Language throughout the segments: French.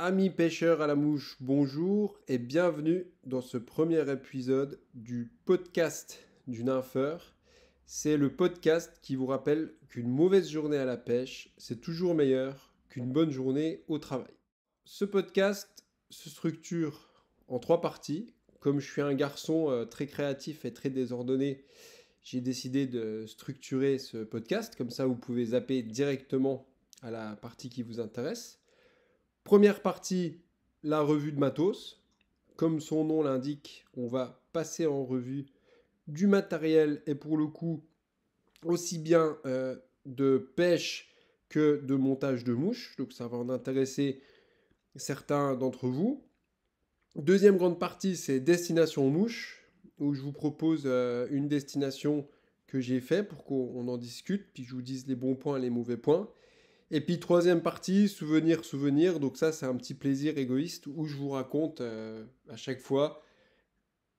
Amis pêcheurs à la mouche, bonjour et bienvenue dans ce premier épisode du podcast du nympheur. C'est le podcast qui vous rappelle qu'une mauvaise journée à la pêche, c'est toujours meilleur qu'une bonne journée au travail. Ce podcast se structure en 3 parties. Comme je suis un garçon très créatif et très désordonné, j'ai décidé de structurer ce podcast. Comme ça, vous pouvez zapper directement à la partie qui vous intéresse. Première partie, la revue de matos. Comme son nom l'indique, on va passer en revue du matériel et pour le coup, aussi bien de pêche que de montage de mouches. Donc ça va en intéresser certains d'entre vous. Deuxième grande partie, c'est destination mouche, où je vous propose une destination que j'ai fait pour qu'on en discute, puis je vous dise les bons points et les mauvais points. Et puis troisième partie, souvenir. Donc ça, c'est un petit plaisir égoïste où je vous raconte à chaque fois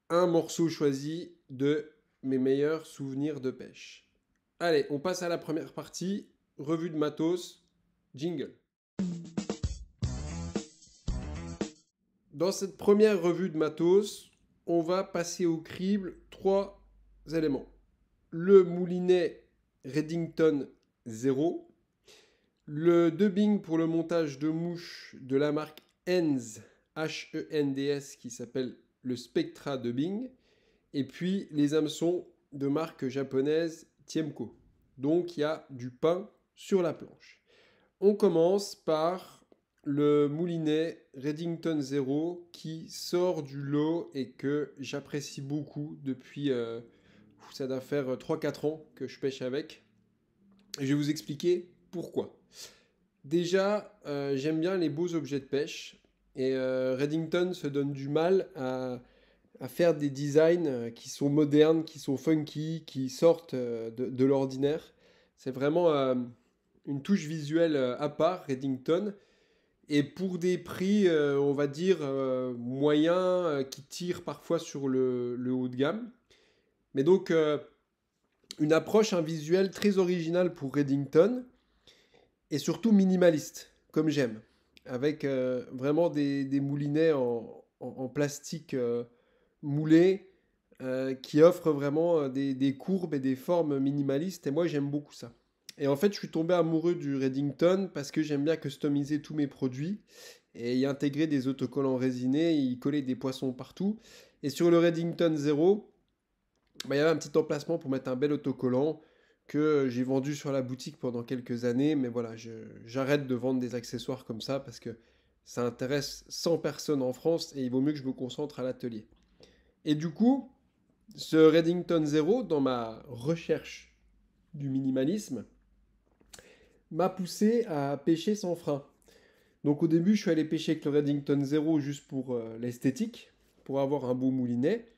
un morceau choisi de mes meilleurs souvenirs de pêche. Allez, on passe à la première partie, revue de matos, jingle. Dans cette première revue de matos, on va passer au crible 3 éléments. Le moulinet Redington 0, le dubbing pour le montage de mouches de la marque Hends, H-E-N-D-S, qui s'appelle le Spectra Dubbing, et puis les hameçons de marque japonaise Tiemco. Donc il y a du pain sur la planche. On commence par le moulinet Redington Zero qui sort du lot et que j'apprécie beaucoup depuis, ça doit faire 3-4 ans que je pêche avec. Et je vais vous expliquer pourquoi. Déjà, j'aime bien les beaux objets de pêche et Redington se donne du mal à faire des designs qui sont modernes, qui sont funky, qui sortent de l'ordinaire. C'est vraiment une touche visuelle à part, Redington. Et pour des prix, on va dire, moyens, qui tirent parfois sur le haut de gamme. Mais donc, une approche, un visuel très original pour Redington et surtout minimaliste, comme j'aime, avec vraiment des moulinets en plastique moulé qui offrent vraiment des courbes et des formes minimalistes, et moi j'aime beaucoup ça. Et en fait, je suis tombé amoureux du Redington parce que j'aime bien customiser tous mes produits et y intégrer des autocollants résinés, y coller des poissons partout. Et sur le Redington Zero, bah, il y avait un petit emplacement pour mettre un bel autocollant que j'ai vendu sur la boutique pendant quelques années. Mais voilà, j'arrête de vendre des accessoires comme ça parce que ça intéresse 100 personnes en France et il vaut mieux que je me concentre à l'atelier. Et du coup, ce Redington Zero, dans ma recherche du minimalisme, m'a poussé à pêcher sans frein. Donc au début, je suis allé pêcher avec le Redington Zero juste pour l'esthétique, pour avoir un beau moulinet.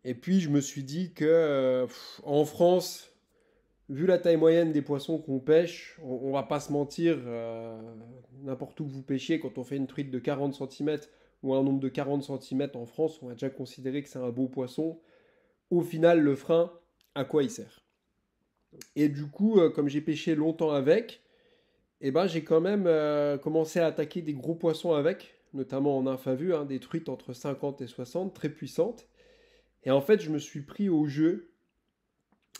Et puis je me suis dit que en France, vu la taille moyenne des poissons qu'on pêche, on va pas se mentir, n'importe où que vous pêchiez, quand on fait une truite de 40 centimètres ou un nombre de 40 centimètres en France, on va déjà considérer que c'est un beau poisson. Au final, le frein, à quoi il sert? Et du coup, comme j'ai pêché longtemps avec, eh ben, j'ai quand même commencé à attaquer des gros poissons avec, notamment en nymphe à vue, hein, des truites entre 50 et 60, très puissantes. Et en fait, je me suis pris au jeu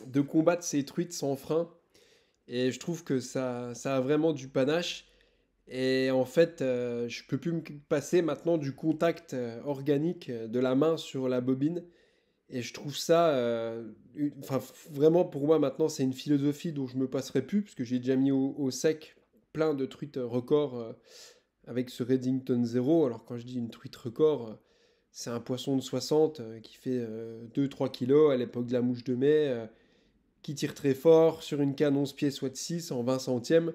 de combattre ces truites sans frein. Et je trouve que ça a vraiment du panache. Et en fait, je peux plus me passer maintenant du contact organique de la main sur la bobine. Et je trouve ça, enfin, vraiment pour moi maintenant, c'est une philosophie dont je me passerai plus, parce que j'ai déjà mis au sec plein de truites records avec ce Redington Zero. Alors quand je dis une truite record, c'est un poisson de 60 qui fait 2-3 kilos à l'époque de la mouche de mai, qui tire très fort sur une canne 11 pieds soit de 6 en 20 centièmes.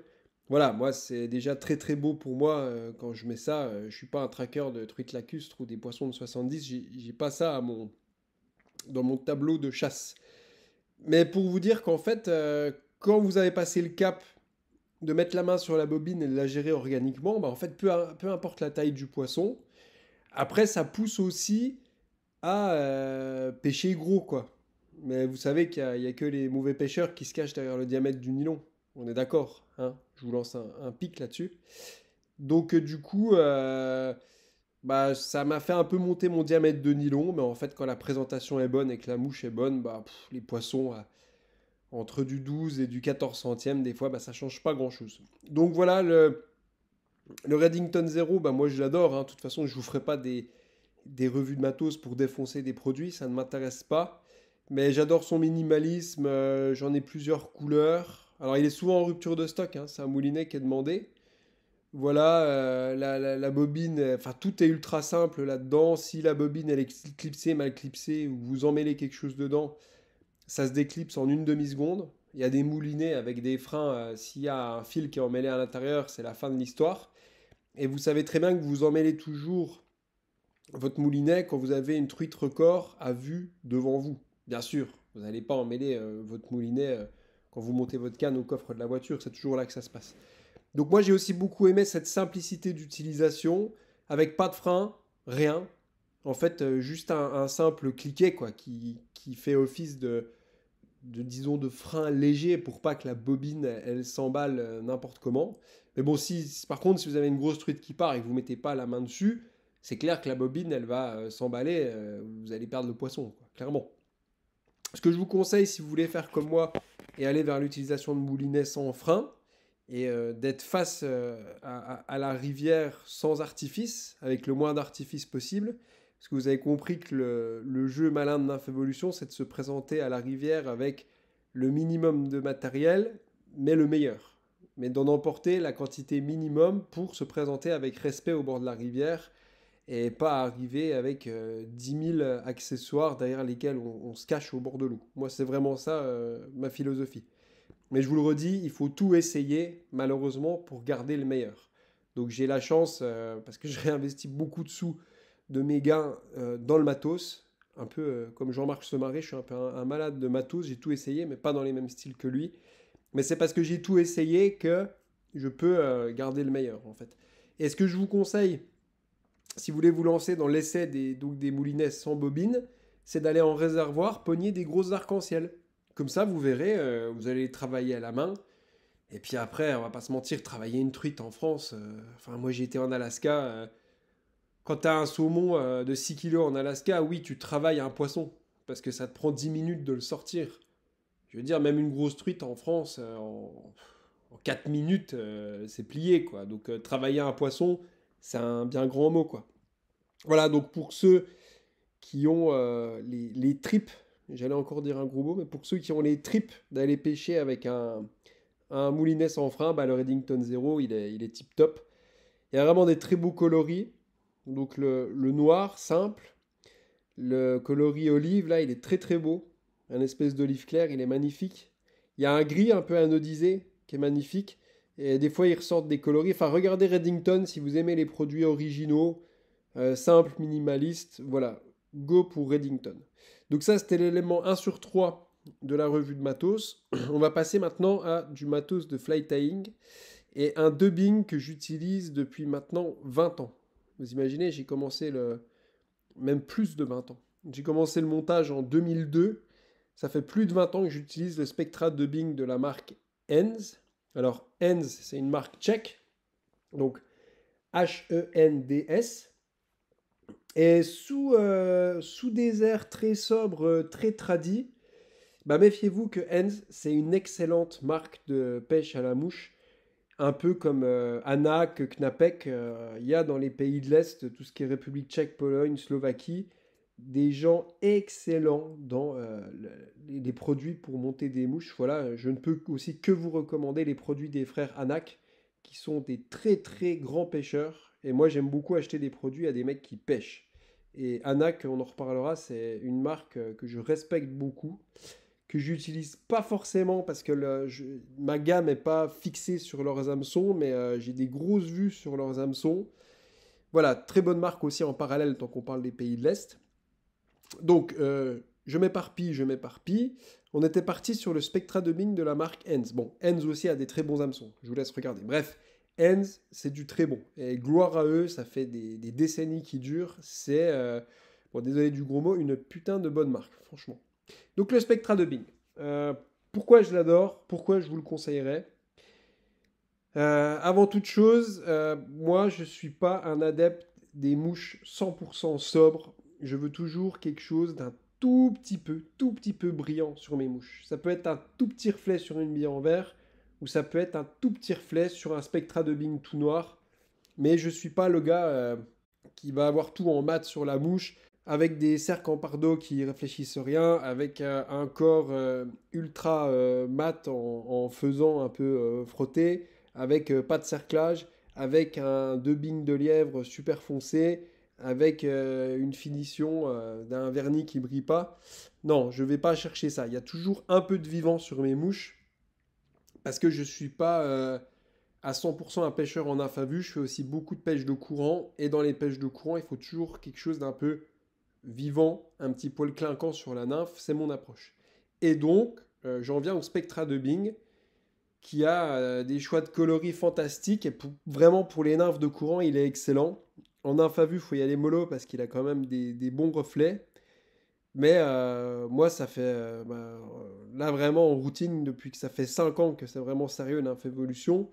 Voilà, moi c'est déjà très très beau pour moi quand je mets ça. Je suis pas un tracker de truites lacustres ou des poissons de 70, j'ai pas ça dans mon tableau de chasse. Mais pour vous dire qu'en fait, quand vous avez passé le cap de mettre la main sur la bobine et de la gérer organiquement, bah en fait, peu importe la taille du poisson, après ça pousse aussi à pêcher gros, quoi. Mais vous savez qu'il y a que les mauvais pêcheurs qui se cachent derrière le diamètre du nylon. On est d'accord, hein? Je vous lance un pic là-dessus. Donc du coup, bah, ça m'a fait un peu monter mon diamètre de nylon, mais en fait, quand la présentation est bonne et que la mouche est bonne, bah, les poissons, entre du 12 et du 14 centièmes, des fois, bah, ça change pas grand-chose. Donc voilà, le Reddington Zero, bah, moi je l'adore, hein. De toute façon, je vous ferai pas des revues de matos pour défoncer des produits, ça ne m'intéresse pas. Mais j'adore son minimalisme, j'en ai plusieurs couleurs. Alors il est souvent en rupture de stock, hein, c'est un moulinet qui est demandé. Voilà, la bobine, enfin tout est ultra simple là-dedans. Si la bobine elle est clipsée, mal clipsée, ou vous emmêlez quelque chose dedans, ça se déclipse en une demi-seconde. Il y a des moulinets avec des freins, s'il y a un fil qui est emmêlé à l'intérieur, c'est la fin de l'histoire. Et vous savez très bien que vous emmêlez toujours votre moulinet quand vous avez une truite record à vue devant vous. Bien sûr, vous n'allez pas emmêler votre moulinet quand vous montez votre canne au coffre de la voiture, c'est toujours là que ça se passe. Donc moi j'ai aussi beaucoup aimé cette simplicité d'utilisation, avec pas de frein, rien. En fait, juste un simple cliquet quoi, qui fait office disons, de frein léger pour pas que la bobine elle s'emballe n'importe comment. Mais bon, par contre, si vous avez une grosse truite qui part et que vous mettez pas la main dessus, c'est clair que la bobine elle va s'emballer, vous allez perdre le poisson, quoi, clairement. Ce que je vous conseille si vous voulez faire comme moi et aller vers l'utilisation de moulinets sans frein, et d'être face à la rivière sans artifice, avec le moins d'artifice possible. Parce que vous avez compris que le jeu malin de Nymph Evolution, c'est de se présenter à la rivière avec le minimum de matériel, mais le meilleur. Mais d'en emporter la quantité minimum pour se présenter avec respect au bord de la rivière et pas arriver avec 10 000 accessoires derrière lesquels on se cache au bord de l'eau. Moi, c'est vraiment ça ma philosophie. Mais je vous le redis, il faut tout essayer, malheureusement, pour garder le meilleur. Donc j'ai la chance, parce que je réinvestis beaucoup de sous de mes gains dans le matos. Un peu comme Jean-Marc Semaré, je suis un peu un malade de matos, j'ai tout essayé, mais pas dans les mêmes styles que lui. Mais c'est parce que j'ai tout essayé que je peux garder le meilleur, en fait. Et ce que je vous conseille, si vous voulez vous lancer dans l'essai donc des moulinets sans bobine, c'est d'aller en réservoir pogner des grosses arcs-en-ciel. Comme ça, vous verrez, vous allez travailler à la main. Et puis après, on va pas se mentir, travailler une truite en France. Enfin, moi j'ai été en Alaska. Quand tu as un saumon de 6 kilos en Alaska, oui, tu travailles un poisson. Parce que ça te prend 10 minutes de le sortir. Je veux dire, même une grosse truite en France, en 4 minutes, c'est plié, quoi. Donc travailler un poisson, c'est un bien grand mot, quoi. Voilà, donc pour ceux qui ont les tripes, j'allais encore dire un gros mot, mais pour ceux qui ont les tripes d'aller pêcher avec un moulinet sans frein, bah, le Reddington Zero, il est tip top. Il y a vraiment des très beaux coloris. Donc le noir, simple. Le coloris olive, là, il est très très beau. Un espèce d'olive clair, il est magnifique. Il y a un gris un peu anodisé qui est magnifique. Et des fois, ils ressortent des coloris. Enfin, regardez Reddington si vous aimez les produits originaux, simples, minimalistes. Voilà, go pour Reddington. Donc ça, c'était l'élément 1 sur 3 de la revue de matos. On va passer maintenant à du matos de fly tying et un dubbing que j'utilise depuis maintenant 20 ans. Vous imaginez, j'ai commencé même plus de 20 ans. J'ai commencé le montage en 2002. Ça fait plus de 20 ans que j'utilise le Spectra dubbing de la marque Henz. Alors Henz, c'est une marque tchèque. Donc Hends. Et sous des airs très sobres, très tradis, bah méfiez-vous que Henz, c'est une excellente marque de pêche à la mouche. Un peu comme Anak, Knapek, il y a dans les pays de l'Est, tout ce qui est République tchèque, Pologne, Slovaquie, des gens excellents dans les produits pour monter des mouches. Voilà, je ne peux aussi que vous recommander les produits des frères Anak, qui sont des très très grands pêcheurs. Et moi, j'aime beaucoup acheter des produits à des mecs qui pêchent. Et Anak, on en reparlera, c'est une marque que je respecte beaucoup, que j'utilise pas forcément parce que ma gamme n'est pas fixée sur leurs hameçons, mais j'ai des grosses vues sur leurs hameçons. Voilà, très bonne marque aussi en parallèle tant qu'on parle des pays de l'Est. Donc, je m'éparpille. On était parti sur le Spectra dubbing de la marque Henz. Bon, Henz aussi a des très bons hameçons, je vous laisse regarder. Bref, Henz, c'est du très bon. Et gloire à eux, ça fait des décennies qui durent. C'est, bon, désolé du gros mot, une putain de bonne marque, franchement. Donc le Spectra dubbing. Pourquoi je l'adore? Pourquoi je vous le conseillerais? Avant toute chose, moi je suis pas un adepte des mouches 100% sobres. Je veux toujours quelque chose d'un tout petit peu brillant sur mes mouches. Ça peut être un tout petit reflet sur une bille en verre, ou ça peut être un tout petit reflet sur un Spectra de Bing tout noir. Mais je suis pas le gars qui va avoir tout en mat sur la mouche, avec des cercles en pardo qui réfléchissent rien, avec un corps ultra mat en faisant un peu frotter, avec pas de cerclage, avec un dubbing de lièvre super foncé, avec une finition d'un vernis qui brille pas. Non, je vais pas chercher ça. Il y a toujours un peu de vivant sur mes mouches, parce que je suis pas à 100% un pêcheur en nymphe à vue. Je fais aussi beaucoup de pêche de courant. Et dans les pêches de courant, il faut toujours quelque chose d'un peu vivant, un petit poil clinquant sur la nymphe. C'est mon approche. Et donc, j'en viens au Spectra de Bing, qui a des choix de coloris fantastiques. Et vraiment, pour les nymphes de courant, il est excellent. En nymphe à vue, il faut y aller mollo parce qu'il a quand même des bons reflets. Mais moi, ça fait là vraiment en routine depuis que ça fait 5 ans que c'est vraiment sérieux Nymph Evolution.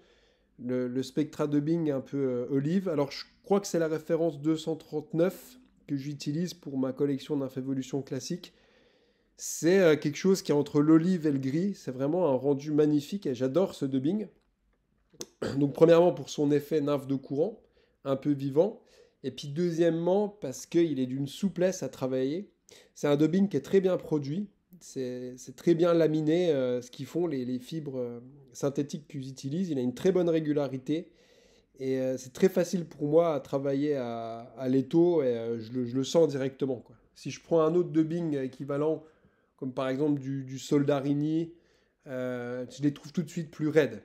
Le Spectra de Bing un peu olive. Alors, je crois que c'est la référence 239 que j'utilise pour ma collection d'Infévolution classique. C'est quelque chose qui est entre l'olive et le gris. C'est vraiment un rendu magnifique et j'adore ce dubbing. Donc, premièrement, pour son effet nymphe de courant, un peu vivant. Et puis, deuxièmement, parce qu'il est d'une souplesse à travailler. C'est un dubbing qui est très bien produit. C'est très bien laminé, ce qu'ils font, les fibres synthétiques qu'ils utilisent. Il a une très bonne régularité. Et c'est très facile pour moi à travailler à l'étau et je le sens directement, quoi. Si je prends un autre dubbing équivalent, comme par exemple du Soldarini, je les trouve tout de suite plus raides.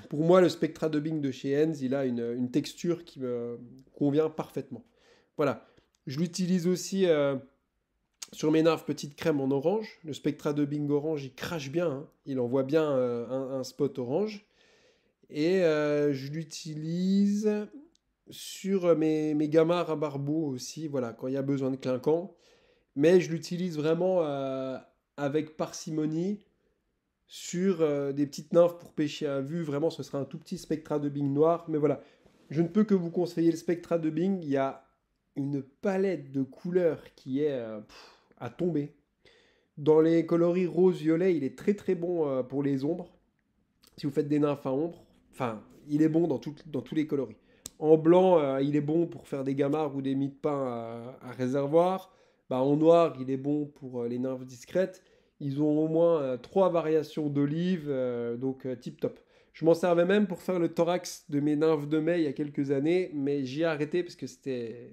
Pour moi, le Spectra dubbing de chez Hens, il a une texture qui me convient parfaitement. Voilà. Je l'utilise aussi sur mes naves petite crème en orange. Le Spectra dubbing orange, il crache bien, hein. Il envoie bien un spot orange. Et je l'utilise sur mes gamards à barbeau aussi, voilà, quand il y a besoin de clinquant. Mais je l'utilise vraiment avec parcimonie sur des petites nymphes pour pêcher à vue. Vraiment, ce sera un tout petit Spectra de Bing noir. Mais voilà, je ne peux que vous conseiller le Spectra de Bing. Il y a une palette de couleurs qui est à tomber. Dans les coloris rose-violet, il est très très bon pour les ombres. Si vous faites des nymphes à ombre, enfin, il est bon dans tous les coloris. En blanc, il est bon pour faire des gamards ou des mie de pain à réservoir. Bah, en noir, il est bon pour les nymphes discrètes. Ils ont au moins trois variations d'olive, donc tip top. Je m'en servais même pour faire le thorax de mes nymphes de mai il y a quelques années, mais j'ai arrêté parce que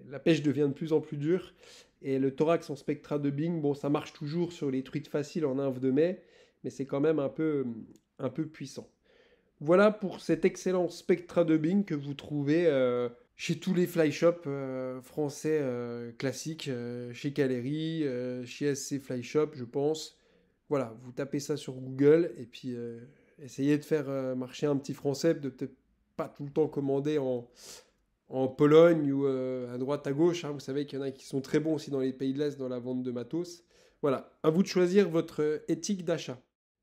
la pêche devient de plus en plus dure. Et le thorax en spectra de Bing, bon, ça marche toujours sur les truites faciles en nymphes de mai, mais c'est quand même un peu puissant. Voilà pour cet excellent Spectra dubbing que vous trouvez chez tous les fly shops français classiques, chez Caleri, chez SC Fly Shop, je pense. Voilà, vous tapez ça sur Google et puis essayez de faire marcher un petit français, de peut-être pas tout le temps commander en Pologne ou à droite à gauche, hein. Vous savez qu'il y en a qui sont très bons aussi dans les pays de l'Est dans la vente de matos. Voilà, à vous de choisir votre éthique d'achat.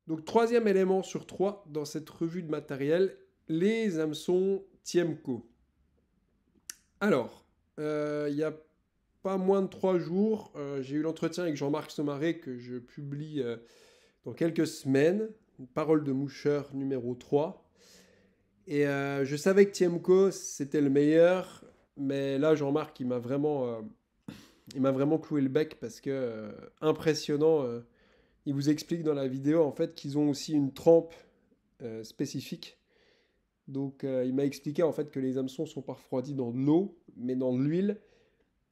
Donc troisième élément sur trois dans cette revue de matériel, les hameçons Tiemco. Alors, il y a pas moins de 3 jours, j'ai eu l'entretien avec Jean-Marc Somaré que je publie dans quelques semaines, Parole de moucheur numéro 3. Et je savais que Tiemco c'était le meilleur, mais là Jean-Marc il m'a vraiment cloué le bec parce que impressionnant. Il vous explique dans la vidéo en fait qu'ils ont aussi une trempe spécifique. Donc il m'a expliqué en fait que les hameçons sont pas refroidis dans de l'eau, mais dans de l'huile.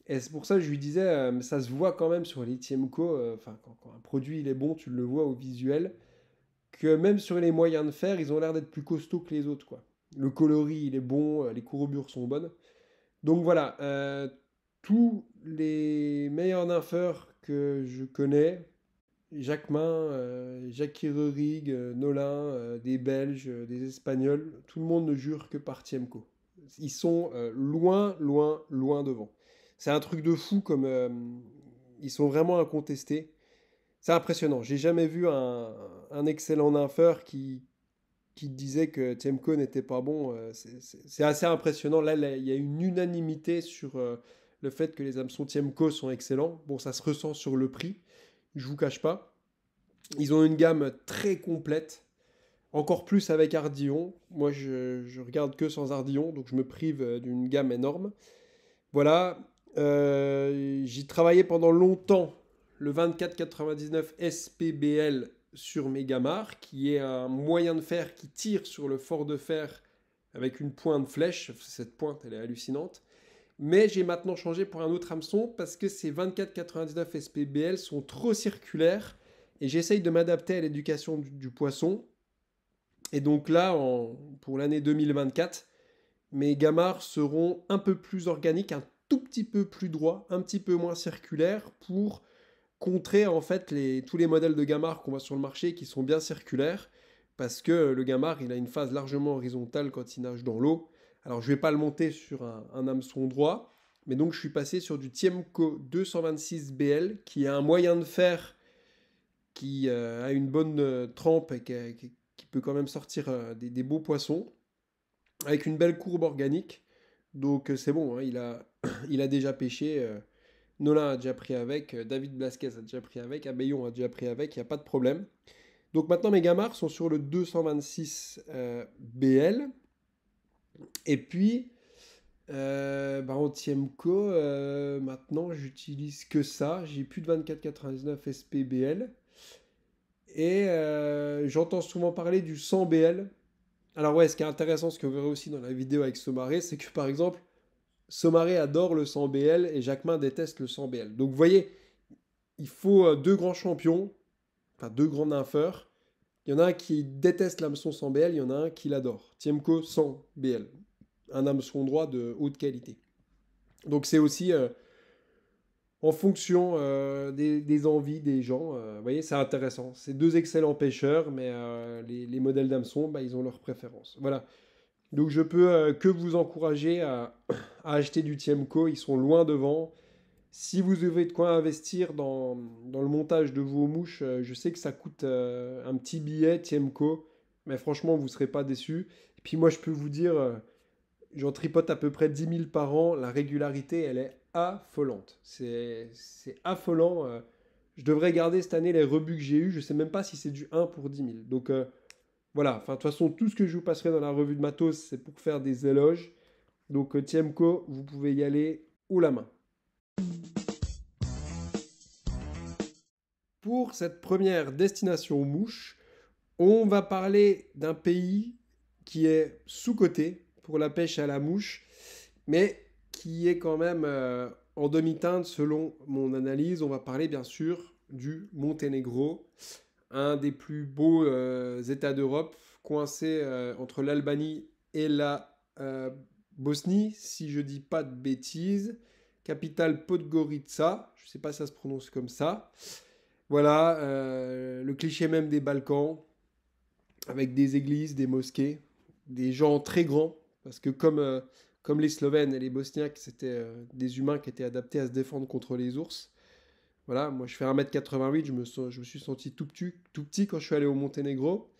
Et c'est pour ça que je lui disais, ça se voit quand même sur les Tiemco, enfin quand un produit il est bon, tu le vois au visuel, que même sur les moyens de faire, ils ont l'air d'être plus costauds que les autres, quoi. Le coloris il est bon, les courbures sont bonnes. Donc voilà, tous les meilleurs nympheurs que je connais, Jacquemin, Jacques Rurig, Nolin, des Belges, des Espagnols, tout le monde ne jure que par Tiemco. Ils sont loin, loin, loin devant. C'est un truc de fou comme ils sont vraiment incontestés. C'est impressionnant. J'ai jamais vu un excellent nympheur qui disait que Tiemko n'était pas bon, c'est assez impressionnant. Là, il y a une unanimité sur le fait que les hameçons Tiemko sont excellents. Bon, ça se ressent sur le prix, je vous cache pas. Ils ont une gamme très complète, encore plus avec Ardillon. Moi, je regarde que sans Ardillon, donc je me prive d'une gamme énorme. Voilà, j'ai travaillé pendant longtemps le 2499 SPBL sur Megamar, qui est un moyen de fer qui tire sur le fort de fer avec une pointe flèche. Cette pointe, elle est hallucinante. Mais j'ai maintenant changé pour un autre hameçon parce que ces 2499 SPBL sont trop circulaires et j'essaye de m'adapter à l'éducation du poisson. Et donc là, pour l'année 2024, mes gamards seront un peu plus organiques, un tout petit peu plus droits, un petit peu moins circulaires pour contrer en fait tous les modèles de gamards qu'on voit sur le marché qui sont bien circulaires parce que le gamard il a une phase largement horizontale quand il nage dans l'eau. Alors je ne vais pas le monter sur un hameçon droit, mais donc je suis passé sur du Tiemco 226BL qui est un moyen de fer qui a une bonne trempe et qui peut quand même sortir des beaux poissons avec une belle courbe organique. Donc c'est bon, hein, il a déjà pêché. Nolan a déjà pris avec, David Blasquez a déjà pris avec, Abeillon a déjà pris avec, il n'y a pas de problème. Donc maintenant mes gamards sont sur le 226 BL. Et puis en Tiemco, maintenant j'utilise que ça. J'ai plus de 24,99 SPBL. Et j'entends souvent parler du 100 BL. Alors ouais, ce qui est intéressant, ce que vous verrez aussi dans la vidéo avec Somaré, c'est que par exemple, Somaré adore le 100 BL et Jacquemin déteste le 100 BL. Donc vous voyez, il faut deux grands champions, enfin deux grands nympheurs. Il y en a un qui déteste l'hameçon 100 BL, il y en a un qui l'adore. Tiemco 100 BL, un hameçon droit de haute qualité. Donc c'est aussi en fonction des envies des gens. Vous voyez, c'est intéressant. C'est deux excellents pêcheurs, mais les modèles d'hameçon, bah, ils ont leurs préférences. Voilà. Donc je peux que vous encourager à acheter du Tiemco, ils sont loin devant. Si vous avez de quoi investir dans le montage de vos mouches, je sais que ça coûte un petit billet Tiemco, mais franchement vous ne serez pas déçus. Et puis moi je peux vous dire, j'en tripote à peu près 10 000 par an, la régularité elle est affolante. C'est affolant. Je devrais garder cette année les rebuts que j'ai eus, je ne sais même pas si c'est du 1 pour 10 000. Donc voilà, enfin de toute façon tout ce que je vous passerai dans la revue de matos c'est pour faire des éloges. Donc Tiemco, vous pouvez y aller haut la main. Pour cette première destination mouche, on va parler d'un pays qui est sous-coté pour la pêche à la mouche, mais qui est quand même en demi-teinte selon mon analyse. On va parler bien sûr du Monténégro, un des plus beaux États d'Europe, coincé entre l'Albanie et la Bosnie, si je dis pas de bêtises. Capitale Podgorica, je ne sais pas si ça se prononce comme ça. Voilà, le cliché même des Balkans, avec des églises, des mosquées, des gens très grands, parce que comme les Slovènes et les Bosniaques, c'était des humains qui étaient adaptés à se défendre contre les ours. Voilà, moi je fais 1m88, je me suis senti tout petit quand je suis allé au Monténégro.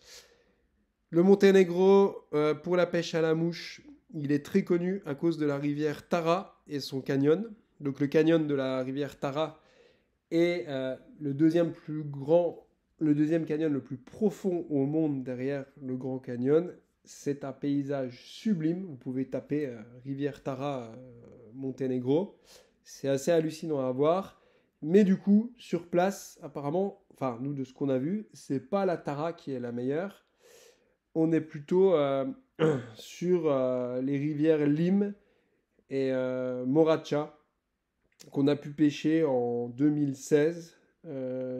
Le Monténégro, pour la pêche à la mouche, il est très connu à cause de la rivière Tara et son canyon. Donc le canyon de la rivière Tara est le deuxième canyon le plus profond au monde derrière le Grand Canyon. C'est un paysage sublime. Vous pouvez taper rivière Tara Monténégro. C'est assez hallucinant à voir. Mais du coup, sur place, apparemment, enfin nous de ce qu'on a vu, c'est pas la Tara qui est la meilleure. On est plutôt sur les rivières Lim et Moracha qu'on a pu pêcher en 2016.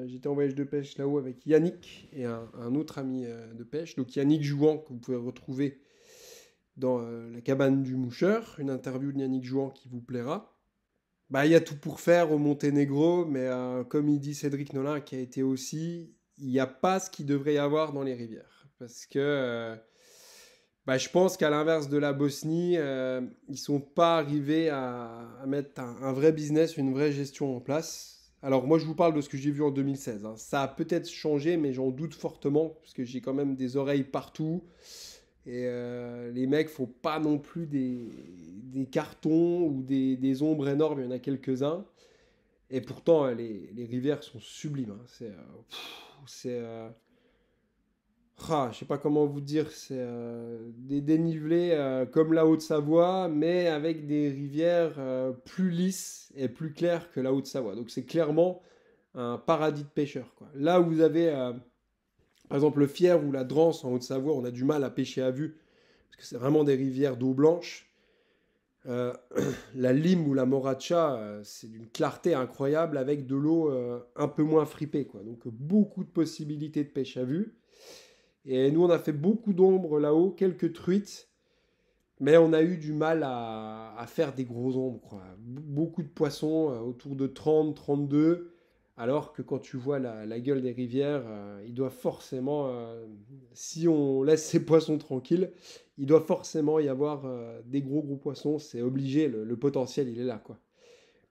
J'étais en voyage de pêche là-haut avec Yannick et un autre ami de pêche. Donc Yannick Jouan, que vous pouvez retrouver dans la cabane du moucheur. Une interview de Yannick Jouan qui vous plaira. Bah, il y a tout pour faire au Monténégro, mais comme il dit Cédric Nolin, qui a été aussi, il n'y a pas ce qu'il devrait y avoir dans les rivières. Parce que je pense qu'à l'inverse de la Bosnie, ils ne sont pas arrivés à mettre un vrai business, une vraie gestion en place. Alors moi je vous parle de ce que j'ai vu en 2016, hein. Ça a peut-être changé, mais j'en doute fortement, parce que j'ai quand même des oreilles partout. Et les mecs font pas non plus des cartons ou des ombres énormes, il y en a quelques-uns. Et pourtant, les rivières sont sublimes, hein. Je sais pas comment vous dire, c'est des dénivelés comme la Haute-Savoie, mais avec des rivières plus lisses et plus claires que la Haute-Savoie. Donc c'est clairement un paradis de pêcheurs, quoi. Là où vous avez, par exemple, le Fier ou la Drance en Haute-Savoie, on a du mal à pêcher à vue, parce que c'est vraiment des rivières d'eau blanche. Euh, la Lime ou la Moracha, c'est d'une clarté incroyable avec de l'eau un peu moins fripée, quoi. Donc beaucoup de possibilités de pêche à vue. Et nous, on a fait beaucoup d'ombres là-haut, quelques truites, mais on a eu du mal à faire des gros ombres, quoi. Beaucoup de poissons, autour de 30, 32, alors que quand tu vois la gueule des rivières, il doit forcément, si on laisse ces poissons tranquilles, il doit forcément y avoir des gros gros poissons, c'est obligé, le potentiel il est là, quoi.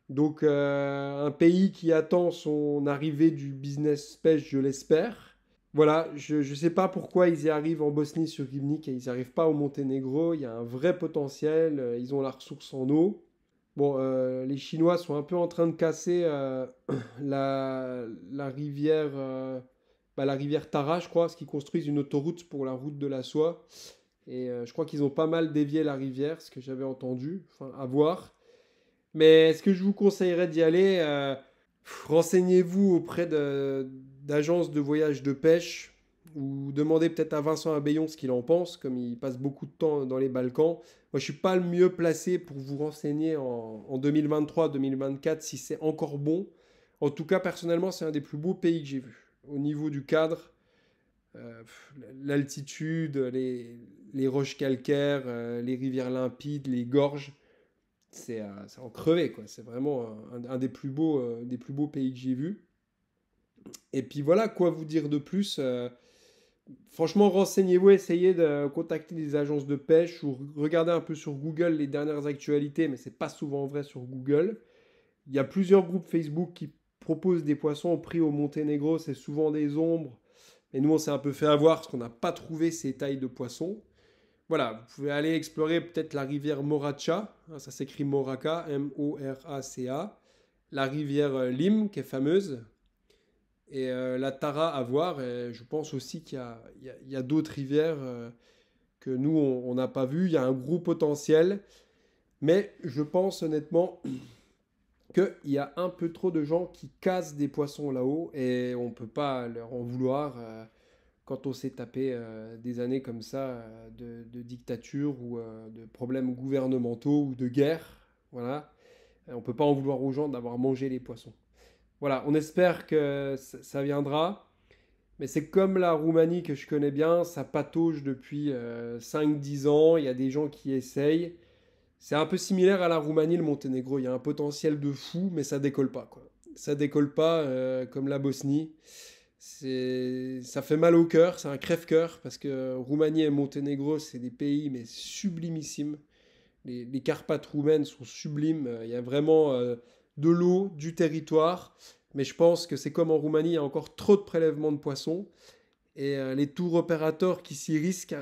Donc un pays qui attend son arrivée du business pêche, je l'espère. Voilà, je ne sais pas pourquoi ils y arrivent en Bosnie-sur-Rivnik et ils n'y arrivent pas au Monténégro. Il y a un vrai potentiel, ils ont la ressource en eau. Bon, les Chinois sont un peu en train de casser la rivière, la rivière Tara, je crois, parce qu'ils construisent une autoroute pour la route de la soie. Et je crois qu'ils ont pas mal dévié la rivière, ce que j'avais entendu, enfin à voir. Mais est-ce que je vous conseillerais d'y aller? Renseignez-vous auprès d'agences de voyage de pêche ou demandez peut-être à Vincent Abbayon ce qu'il en pense, comme il passe beaucoup de temps dans les Balkans. Moi, je suis pas le mieux placé pour vous renseigner en 2023-2024 si c'est encore bon. En tout cas, personnellement, c'est un des plus beaux pays que j'ai vu. Au niveau du cadre, l'altitude, les roches calcaires, les rivières limpides, les gorges, c'est en crever, quoi. C'est vraiment un des plus beaux pays que j'ai vu. Et puis voilà, quoi vous dire de plus? Franchement, renseignez-vous, essayez de contacter des agences de pêche ou regardez un peu sur Google les dernières actualités, mais c'est pas souvent vrai sur Google. Il y a plusieurs groupes Facebook qui proposent des poissons pris au Monténégro, c'est souvent des ombres. Et nous, on s'est un peu fait avoir parce qu'on n'a pas trouvé ces tailles de poissons. Voilà, vous pouvez aller explorer peut-être la rivière Moracha, hein, ça s'écrit Moraca, M-O-R-A-C-A, la rivière Lim, qui est fameuse, et la Tara à voir. Et je pense aussi qu'il y a d'autres rivières que nous, on n'a pas vues. Il y a un gros potentiel, mais je pense honnêtement qu'il y a un peu trop de gens qui cassent des poissons là-haut, et on ne peut pas leur en vouloir. Quand on s'est tapé des années comme ça de dictature ou de problèmes gouvernementaux ou de guerre, voilà, on ne peut pas en vouloir aux gens d'avoir mangé les poissons. Voilà, on espère que ça viendra, mais c'est comme la Roumanie que je connais bien, ça patauge depuis 5-10 ans, il y a des gens qui essayent. C'est un peu similaire à la Roumanie, le Monténégro, il y a un potentiel de fou, mais ça décolle pas, quoi. Ça décolle pas comme la Bosnie. Ça fait mal au cœur, c'est un crève-cœur parce que Roumanie et Monténégro, c'est des pays mais sublimissimes. Les Carpates roumaines sont sublimes. Il y a vraiment de l'eau, du territoire. Mais je pense que c'est comme en Roumanie, il y a encore trop de prélèvements de poissons. Et les tours opérateurs qui s'y risquent,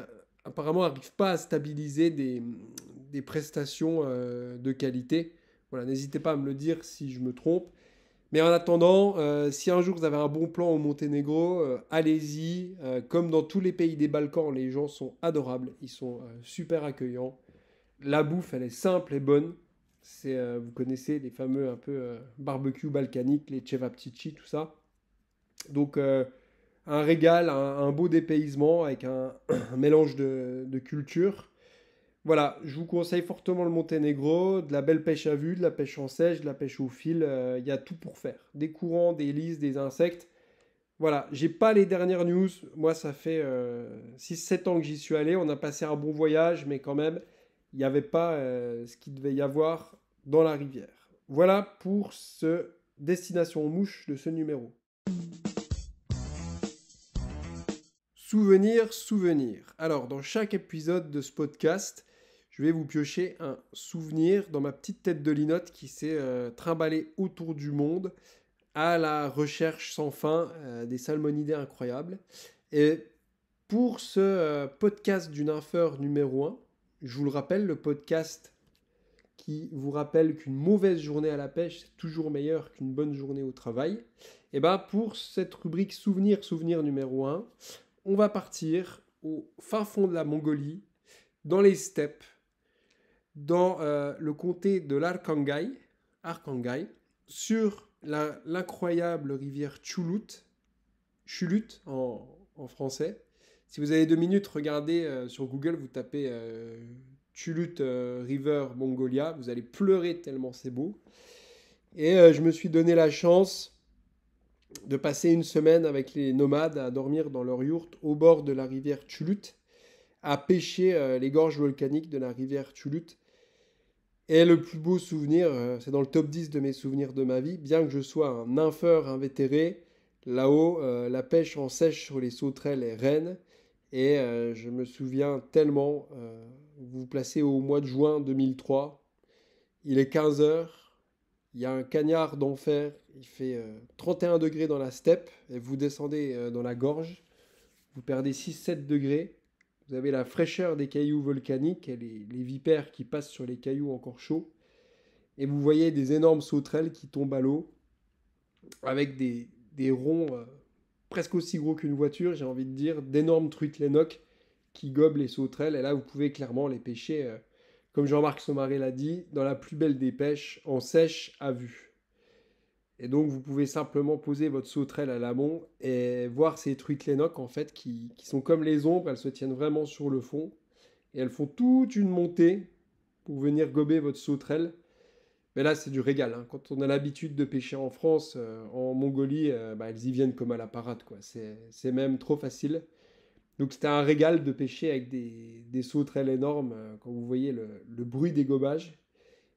apparemment, n'arrivent pas à stabiliser des prestations de qualité. Voilà, n'hésitez pas à me le dire si je me trompe. Mais en attendant, si un jour vous avez un bon plan au Monténégro, allez-y. Comme dans tous les pays des Balkans, les gens sont adorables, ils sont super accueillants. La bouffe, elle est simple et bonne. Vous connaissez les fameux un peu barbecue balkanique, les cevapcici, tout ça. Donc un régal, un beau dépaysement avec un mélange de cultures. Voilà, je vous conseille fortement le Monténégro, de la belle pêche à vue, de la pêche en sèche, de la pêche au fil, il y a tout pour faire. Des courants, des lises, des insectes. Voilà, j'ai pas les dernières news, moi ça fait 6-7 ans que j'y suis allé, on a passé un bon voyage, mais quand même, il n'y avait pas ce qu'il devait y avoir dans la rivière. Voilà pour ce Destination Mouche de ce numéro. Souvenir, souvenir. Alors, dans chaque épisode de ce podcast, je vais vous piocher un souvenir dans ma petite tête de linotte qui s'est trimballée autour du monde à la recherche sans fin des salmonidés incroyables. Et pour ce podcast du nympheur numéro 1, je vous le rappelle, le podcast qui vous rappelle qu'une mauvaise journée à la pêche, c'est toujours meilleur qu'une bonne journée au travail. Et bien pour cette rubrique souvenir numéro 1, on va partir au fin fond de la Mongolie, dans les steppes, dans le comté de l'Arkhangay, sur l'incroyable rivière Chulut en français. Si vous avez 2 minutes, regardez sur Google, vous tapez Chulut River Mongolia, vous allez pleurer tellement c'est beau. Et je me suis donné la chance de passer une semaine avec les nomades à dormir dans leur yourte au bord de la rivière Chulut, à pêcher les gorges volcaniques de la rivière Chulut. Et le plus beau souvenir, c'est dans le top 10 de mes souvenirs de ma vie, bien que je sois un nympheur invétéré, là-haut, la pêche en sèche sur les sauterelles est reine. Et je me souviens tellement, vous vous placez au mois de juin 2003, il est 15 heures, il y a un cagnard d'enfer, il fait 31 degrés dans la steppe, et vous descendez dans la gorge, vous perdez 6-7 degrés, vous avez la fraîcheur des cailloux volcaniques et les vipères qui passent sur les cailloux encore chauds, et vous voyez des énormes sauterelles qui tombent à l'eau, avec des ronds presque aussi gros qu'une voiture, j'ai envie de dire, d'énormes truites lénoques qui gobent les sauterelles. Et là, vous pouvez clairement les pêcher, comme Jean-Marc Saumarez l'a dit, dans la plus belle des pêches, en sèche à vue. Et donc, vous pouvez simplement poser votre sauterelle à l'amont et voir ces truites lénoques, en fait, qui sont comme les ombres, elles se tiennent vraiment sur le fond. Et elles font toute une montée pour venir gober votre sauterelle. Mais là, c'est du régal, hein. Quand on a l'habitude de pêcher en France, en Mongolie, elles y viennent comme à la parade, quoi. C'est même trop facile. Donc c'était un régal de pêcher avec des sauterelles énormes, quand vous voyez le bruit des gobages.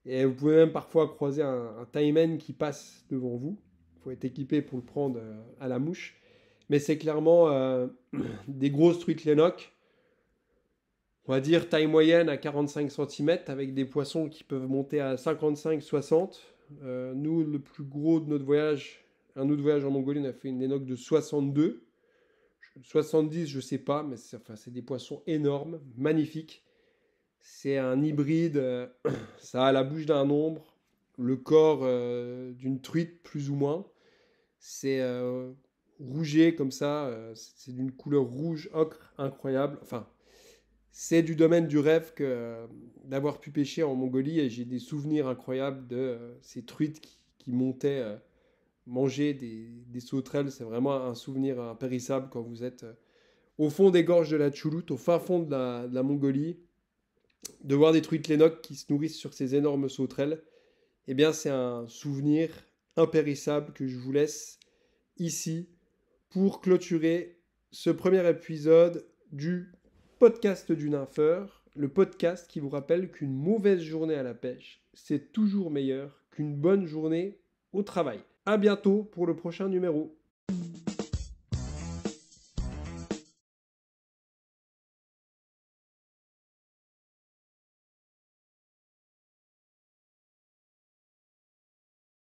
Et vous pouvez même parfois croiser un taimen qui passe devant vous. Il faut être équipé pour le prendre à la mouche. Mais c'est clairement des grosses truites lénoques, on va dire taille moyenne à 45 cm, avec des poissons qui peuvent monter à 55-60. Nous, le plus gros de notre voyage, un autre voyage en Mongolie, on a fait une énoque de 62. 70, je sais pas, mais c'est des poissons énormes, magnifiques. C'est un hybride, ça a la bouche d'un ombre, le corps d'une truite plus ou moins. C'est rouget comme ça, c'est d'une couleur rouge ocre incroyable. Enfin, c'est du domaine du rêve que d'avoir pu pêcher en Mongolie, et j'ai des souvenirs incroyables de ces truites qui montaient manger des sauterelles. C'est vraiment un souvenir impérissable quand vous êtes au fond des gorges de la Chulut, au fin fond de la Mongolie, de voir des truites lénoques qui se nourrissent sur ces énormes sauterelles. Eh bien, c'est un souvenir impérissable que je vous laisse ici pour clôturer ce premier épisode du podcast du nympheur, le podcast qui vous rappelle qu'une mauvaise journée à la pêche, c'est toujours meilleur qu'une bonne journée au travail. À bientôt pour le prochain numéro.